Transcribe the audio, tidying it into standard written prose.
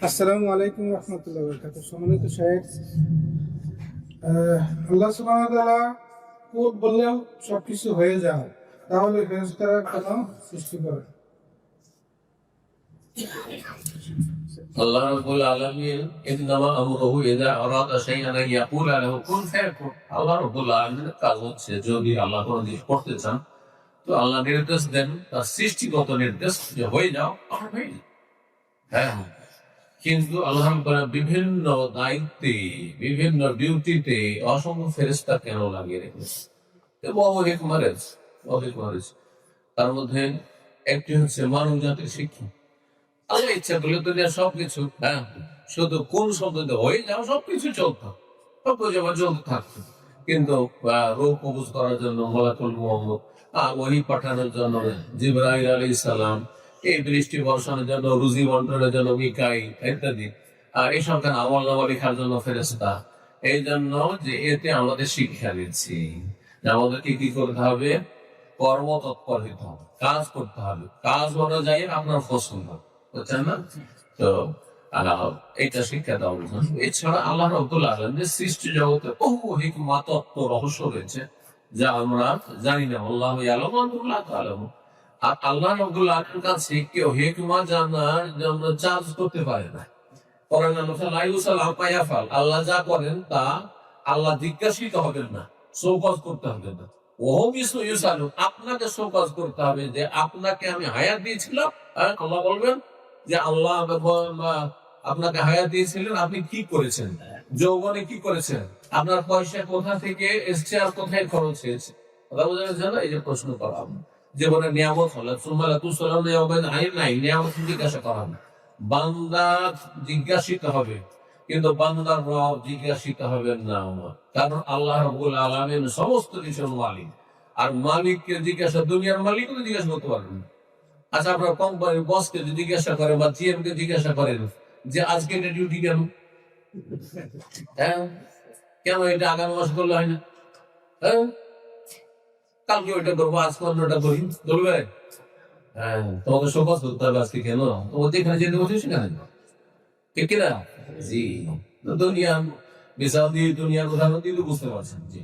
আসসালামু আলাইকুম রহমতুল্লাহ বরকাতুহু। সম্মানিত শাইখ, আল্লাহ সুবহানাহু ওয়া তাআলা কোড বললেও সবকিছু হয়ে যায়, তাহলে ফেরেশতারা কেন সৃষ্টি করে? আল্লাহ রাব্বুল আলামিন ইন্নামা আমরুহু ইযা আরাদা শাইআন আন ইয়াকুলা লাহু কুন ফায়াকুন। আল্লাহ রাব্বুল আলামিনের কাজ হচ্ছে, যদি আল্লাহ কোনো জিনিস করতে চান তো আল্লাহ নির্দেশ দেন, তার সৃষ্টিগত নির্দেশ যে হয়ে যাও, তখন হয়ে যায়। হ্যাঁ, কিন্তু আল্লাহ তাআলা বিভিন্ন দায়িত্বে, বিভিন্ন ডিউটিতে অসংখ্য ফেরেশতা কেন লাগিয়ে রেখেছে? অনেক মারেজ। তার মধ্যে একটি হচ্ছে মানব জাতির শিক্ষা। আল্লাহ ইচ্ছা করলে দুনিয়ার সবকিছু, শুধু কোন শব্দ হয়ে যাও, সবকিছু চলতো, সবকিছু আবার চলতে থাকতো। কিন্তু রোগ কবজ করার জন্য মালাকুল মুহাম্মদ, ওহী পাঠানোর জন্য জিবরাইল আলাইহিস সালাম, এই বৃষ্টি বর্ষণের জন্য, রুজি বন্টনের জন্য মিকাইল ইত্যাদি, এই সংখ্যান আমল নামা লেখার জন্য ফেরেশতা। এই জন্য যে এতে আমাদের শিক্ষা দিচ্ছি যে আমাদেরকে কি করতে হবে, কর্মতৎপর হইতে হবে, কাজ করতে হবে। কাজ করা যায় আপনার পছন্দ, বুঝছেন না? তো এটা শিক্ষা দেওয়া বুঝলেন। এছাড়া আল্লাহ রাব্বুল আলামিনের সৃষ্টি জগতে বহু হিকমা, তত্ত্ব, রহস্য রয়েছে যা আমরা জানি না। আল্লাহু ইয়ালামু ওয়া আনতুম লা তা'লামুন। আর আল্লাহ রাব্বুল আলামিনের কাছে কেউ হিকমা জানার জন্য চার্জ করতে পারে না। কোরআন লা ইউসাল আম্মা ইয়াফআল, আল্লাহ যা করেন তা আল্লাহ জিজ্ঞাসিত হবেন না, শোকজ করতে হবে না। ওহম ইউসালুন, আপনাকে শোকজ করতে হবে যে আপনাকে আমি হায়াত দিয়েছিলাম। আল্লাহ বলবেন যে আল্লাহ আপনাকে হায়াত দিয়েছিলেন, আপনি কি করেছেন, যৌবনে কি করেছেন, আপনার পয়সা কোথা থেকে এসছে আর কোথায় খরচ হয়েছে। কথা বোঝা যাচ্ছে না? এই যে প্রশ্ন করা জীবনে নিয়ামত হলে সুমালা তুসলাম নাই, নিয়ামত জিজ্ঞাসা করা না। বান্দা জিজ্ঞাসিত হবে, কিন্তু বান্দার রব জিজ্ঞাসিত হবেন না। কারণ আল্লাহ রাব্বুল আলামিন সমস্ত কিছুর মালিক। আর মালিককে জিজ্ঞাসা, দুনিয়ার মালিক জিজ্ঞাসা করতে পারবেন না। আচ্ছা, আপনার কোম্পানির বসকে যদি জিজ্ঞাসা করেন বা জিএম কে জিজ্ঞাসা করেন যে আজকে এটা ডিউটি কেন, কেন এটা আগামী মাস করলে হয় না, কালকে ওইটা করবো, আজ অন্যটা করি, বলবে তোমাকে শোকজ করতে হবে আজকে, কেন তোমাকে এখানে যেতে বলছে সেখানে, ঠিক কিনা? জি, দুনিয়া মিশাল দিয়ে দুনিয়ার উদাহরণ দিয়ে বুঝতে পারছেন। জি।